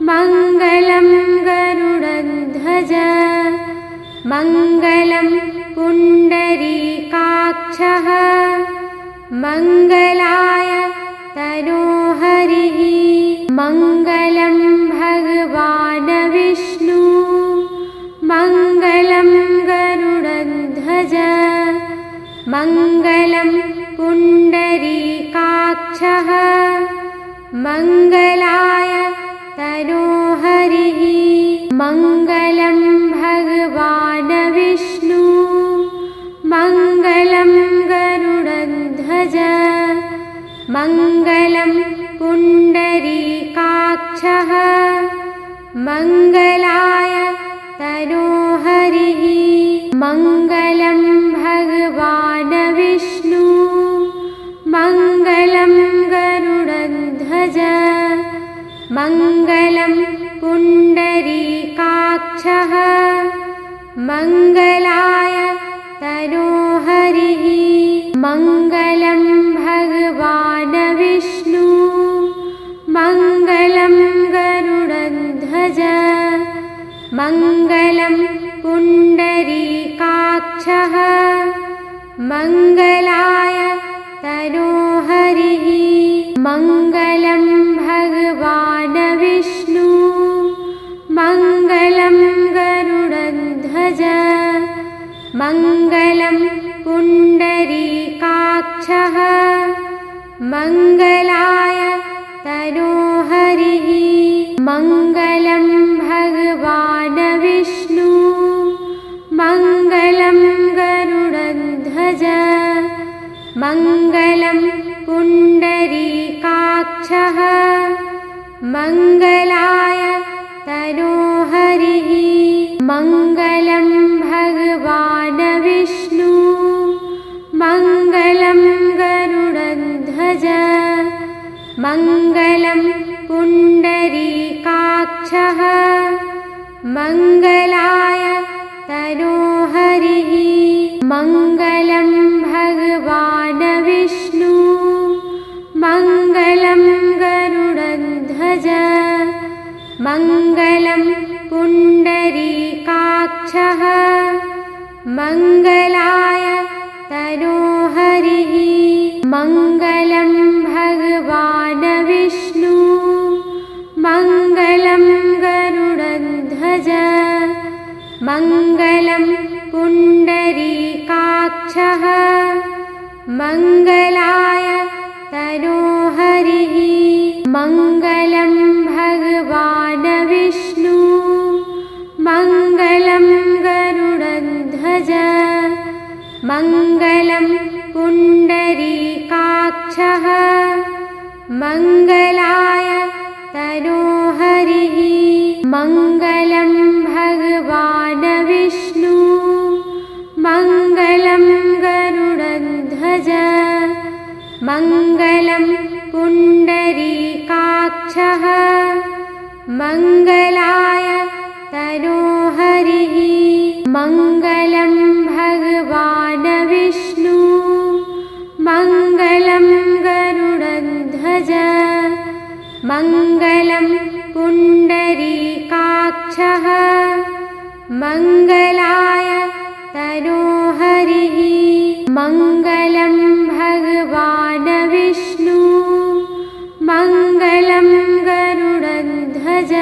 मङ्गलं गरुडध्वज मङ्गलं पुण्डरीकाक्षः मङ्गलाय तनोहरिः मङ्गलं भगवान् विष्णु मङ्गलं गरुडध्वज मङ्गलं पुण्डरीकाक्षः मङ्गलाय तनोहरिः मङ्गलं भगवान् विष्णु मङ्गलं गरुडध्वज मङ्गलं पुण्डरीकाक्षः मङ्गलाय तनोहरिः मङ्गलं भगवान् विष्णु मङ्गलं गरुडध्वज मङ्गलं पुण्डरीकाक्षः मङ्गलाय तनोहरिः मङ्गलं भगवान् विष्णु मङ्गलं गरुडध्वज मङ्गलं पुण्डरीकाक्षः मङ्गलाय तनोहरिः मङ्गलं भगवान् विष्णु मङ्गलं गरुडध्वज मङ्गलं पुण्डरीकाक्षः मङ्गलाय तनोहरिः मङ्गलं भगवान् विष्णु मङ्गलं गरुडध्वज मङ्गलं पुण्डरीकाक्षः मङ्गलाय तनोहरिः मङ्गलं भगवान् विष्णु मङ्गलं गरुडध्वज मङ्गलं पुण्डरीकाक्षः मङ्गलाय तनोहरिः मङ्गलं भगवान् विष्णु मङ्गलं गरुडध्वज मङ्गलं पुण्डरीकाक्षः मङ्गलाय तनोहरिः मङ्गलं भगवान् विष्णु मङ्गलं गरुडध्वज मङ्गलं पुण्डरीकाक्षः मङ्गलाय तनोहरिः मङ्गलं भगवान् विष्णु मङ्गलं गरुडध्वज मङ्गलं पुण्डरीकाक्षः मङ्गलाय तनोहरिः मङ्गलं भगवान् विष्णु मङ्गलं गरुडध्वज मङ्गलं पुण्डरीकाक्षः मङ्गलाय तनोहरिः मङ्गलं भगवान् विष्णु मङ्गलं गरुडध्वज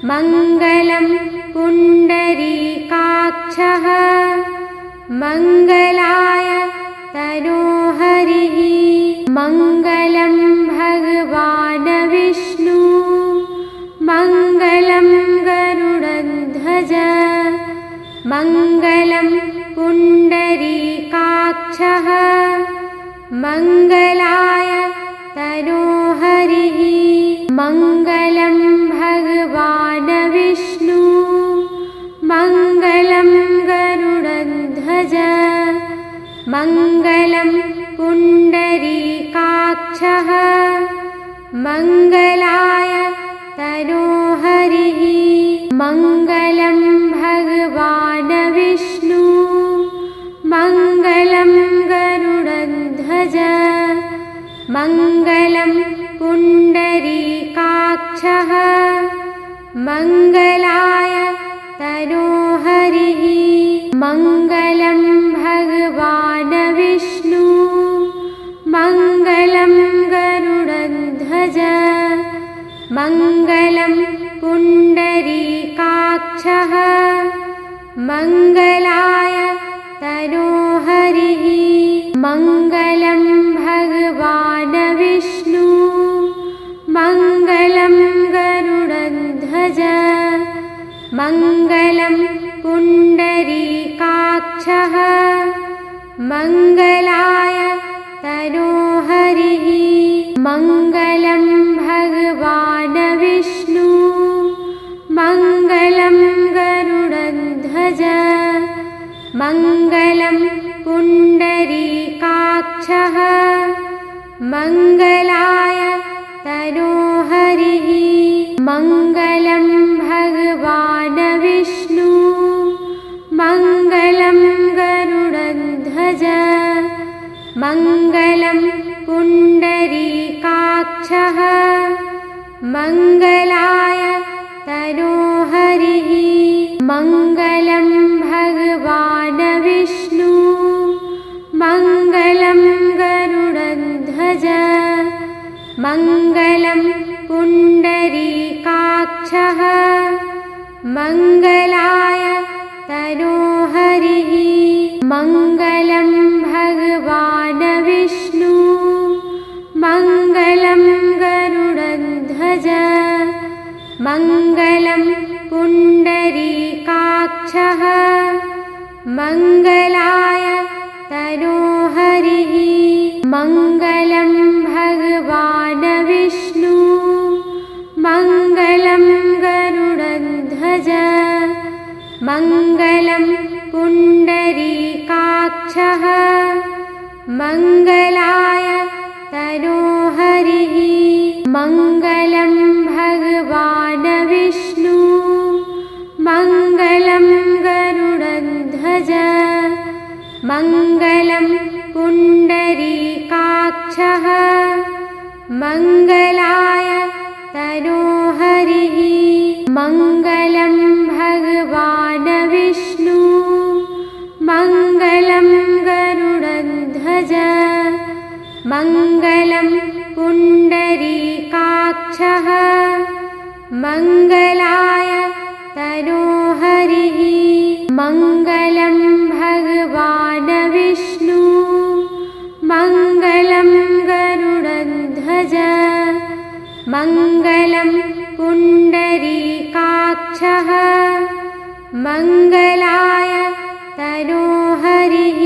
मङ्गलं पुण्डरीकाक्षः मङ्गलाय तनोहरिः मङ्गलं भगवान् विष्णु मङ्गलं गरुडध्वज मङ्गलं पुण्डरीकाक्षः मङ्गलाय तनोहरिः मङ्गलं भगवान् विष्णु मङ्गलं गरुडध्वज मङ्गलं पुण्डरीकाक्षः मङ्गलाय तनोहरिः मङ्गलं भगवान् विष्णु मङ्गलं गरुडध्वज मङ्गलं पुण्डरीकाक्षः मङ्गलाय तनोहरिः मङ्गलं भगवान् विष्णु मङ्गलं गरुडध्वज मङ्गलं पुण्डरीकाक्षः मङ्गलाय तनोहरिः मङ्गलं भगवान् विष्णु मङ्गलं गरुडध्वज मङ्गलं पुण्डरीकाक्षः मङ्गलाय तनोहरिः मङ्गलं भगवान् विष्णु मङ्गलं गरुडध्वज मङ्गलं पुण्डरीकाक्षः मङ्गलाय तनोहरिः मङ्गलं भगवान् विष्णु मङ्गलं गरुडध्वज मङ्गलं पुण्डरीकाक्षः मङ्गलाय तनोहरिः मङ्गलं भगवान् विष्णु मङ्गलं गरुडध्वज मङ्गलं पुण्डरीकाक्षः मङ्गलाय तनोहरिः मङ्गलं भगवान् विष्णु मङ्गलं गरुडध्वज मङ्गलं पुण्डरीकाक्षः मङ्गलाय तनोहरिः मङ्गलं भगवान् विष्णु मङ्गलं गरुडध्वज मङ्गलं पुण्डरीकाक्षः मङ्गलाय तनोहरिः मङ्गलं भगवान् विष्णु मङ्गलं गरुडध्वज मङ्गलं पुण्डरीकाक्षः मङ्गलाय तनोहरिः मङ्गलं भगवान् विष्णु मङ्गलं गरुडध्वज मङ्गलं पुण्डरीकाक्षः मङ्गलाय तनोहरिः मङ्गलं भगवान् विष्णु मङ्गलं गरुडध्वज मङ्गलं पुण्डरीकाक्षः मङ्गलाय तनोहरिः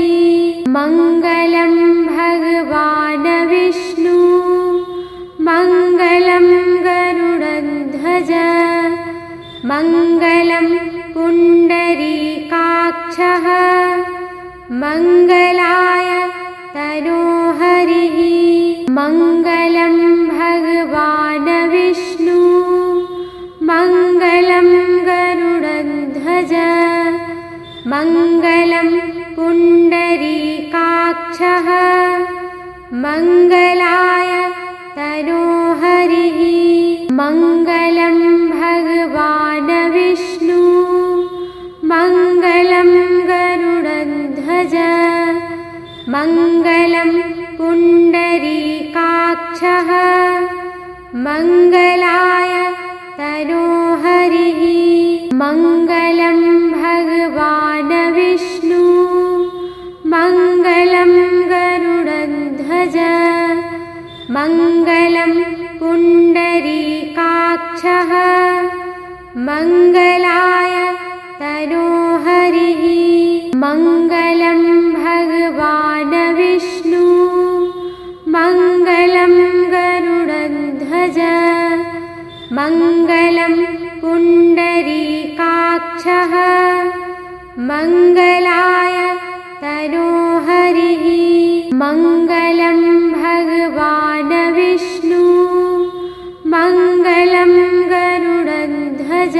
मङ्गलं भगवान् विष्णु मङ्गलं गरुडध्वज मङ्गलं पुण्डरीकाक्षः मङ्गलाय तनोहरिः मङ्गलं भगवान् विष्णु मङ्गलं गरुडध्वज मङ्गलं पुण्डरीकाक्षः मङ्गलाय तनोहरिः मङ्गलं भगवान् विष्णु मङ्गलं गरुडध्वज मङ्गलं पुण्डरीकाक्षः मङ्गलाय तनोहरिः मङ्गलं भगवान् विष्णु मङ्गलं गरुडध्वज मङ्गलं पुण्डरीकाक्षः मङ्गलाय तनोहरिः मङ्गलं भगवान् विष्णु मङ्गलं गरुडध्वज मङ्गलं पुण्डरीकाक्षः मङ्गलाय तनोहरिः मङ्गलं भगवान् विष्णु मङ्गलं गरुडध्वज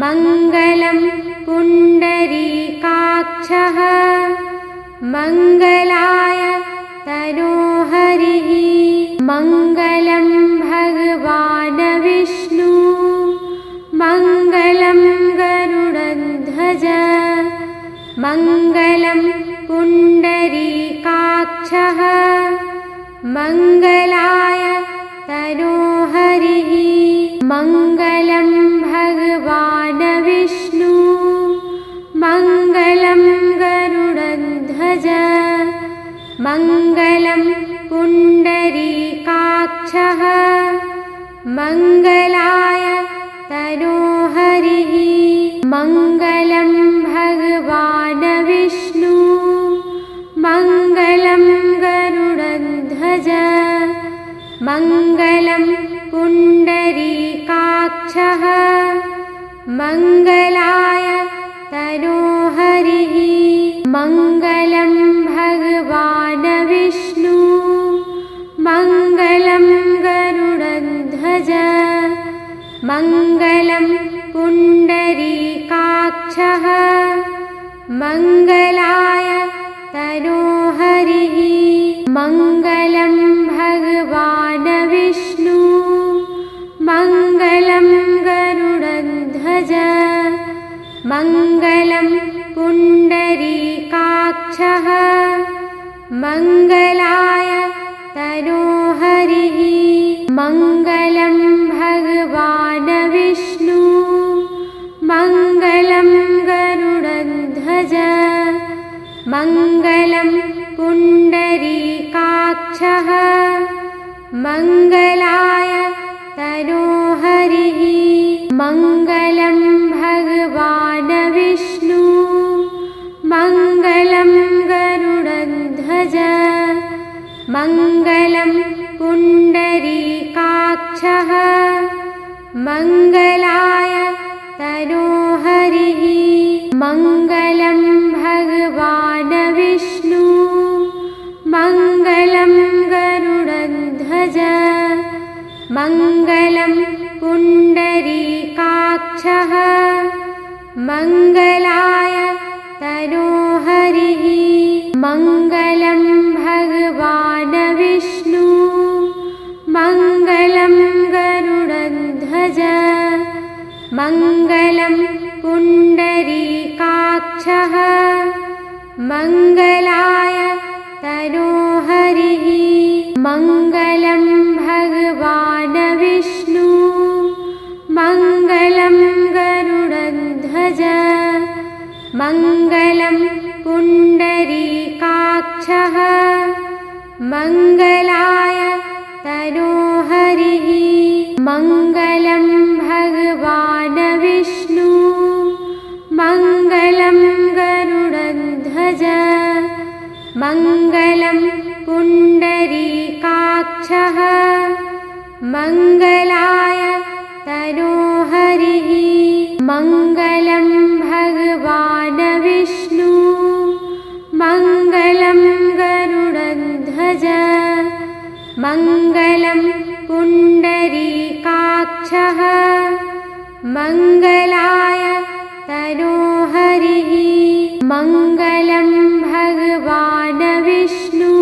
मङ्गलं पुण्डरीकाक्षः मङ्गलाय तनोहरिः मङ्गलं भगवान् विष्णु मङ्गलं गरुडध्वज मङ्गलं पुण्डरीकाक्षः मङ्गलाय तनोहरिः मङ्गलं भगवान् विष्णु मङ्गलं गरुडध्वज मङ्गलं पुण्डरीकाक्षः मङ्गलाय तनोहरिः मङ्गलं भगवान् विष्णु मङ्गलं गरुडध्वज मङ्गलं पुण्डरीकाक्षः मङ्गलाय तनोहरिः मङ्गलं भगवान् विष्णु मङ्गलं गरुडध्वज मङ्गलं पुण्डरीकाक्षः मङ्गलाय तनोहरिः मङ्गलं भगवान् विष्णु मङ्गलं गरुडध्वज मङ्गलं पुण्डरीकाक्षः मङ्गलाय तनोहरिः मङ्गलं भगवान् विष्णु मङ्गलं गरुडध्वज मङ्गलं पुण्डरीकाक्षः मङ्गलाय तनोहरिः मङ्गलं भगवान् विष्णु मङ्गलं गरुडध्वज मङ्गलं पुण्डरीकाक्षः मङ्गलाय तनोहरिः मङ्गलं भगवान् विष्णु मङ्गलं गरुडध्वज मङ्गलं पुण्डरीकाक्षः मङ्गलाय तनोहरिः मङ्गलं भगवान् विष्णु मङ्गलं गरुडध्वज मङ्गलं पुण्डरीकाक्षः मङ्गलाय तनोहरिः मङ्गलं भगवान् विष्णु मङ्गलं गरुडध्वज मङ्गलं पुण्डरीकाक्षः मङ्गलाय तनोहरिः तनोहरिः मङ्गलं भगवान् विष्णु मङ्गलं गरुडध्वज मङ्गलं पुण्डरीकाक्षः मङ्गलाय तनोहरिः मङ्गलं भगवान् विष्णु मङ्गलं गरुडध्वज मङ्गलं पुण्डरीकाक्षः मङ्गलाय तनोहरिः मङ्गलं भगवान् विष्णु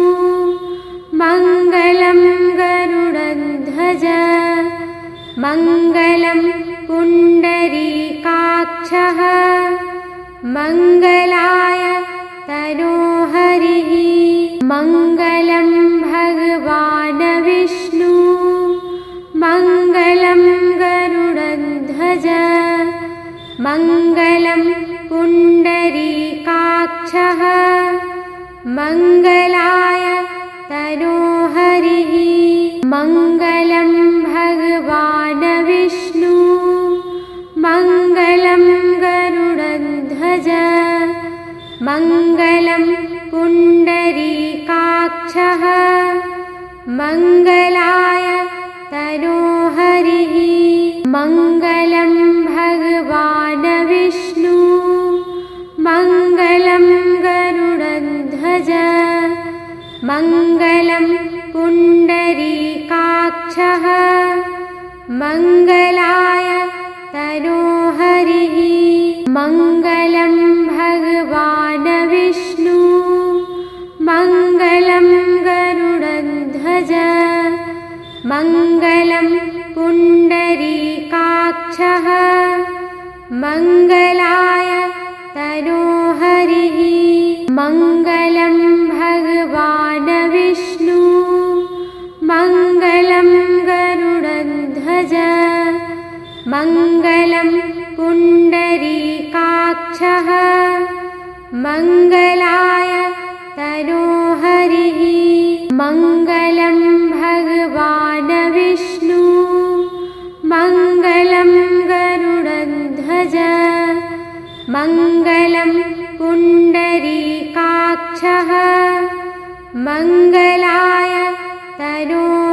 मङ्गलं गरुडध्वज मङ्गलं पुण्डरीकाक्षः मङ्गलाय तनोहरिः मङ्गलं भगवान् विष्णु मङ्गलं गरुडध्वज मङ्गलं पुण्डरीकाक्षः मङ्गलाय तनोहरिः मङ्गलं भगवान् विष्णु मङ्गलं गरुडध्वज मङ्गलं पुण्डरीकाक्षः मङ्गलाय तनोहरिः मङ्गलं भगवान् विष्णु मङ्गलं गरुडध्वज मङ्गलं पुण्डरीकाक्षः मङ्गलाय तनोहरिः मङ्गलं भगवान् विष्णु मङ्गलं गरुडध्वज मङ्गलं पुण्डरीकाक्षः मङ्गलाय तनोहरिः मङ्गलं भगवान् विष्णु मङ्गलं गरुडध्वज मङ्गलं पुण्डरीकाक्षः मङ्गलाय तनोहरिः मङ्गलं भगवान् विष्णु मङ्गलं गरुडध्वज मङ्गलं पुण्डरीकाक्षः मङ्गलाय तनोहरिः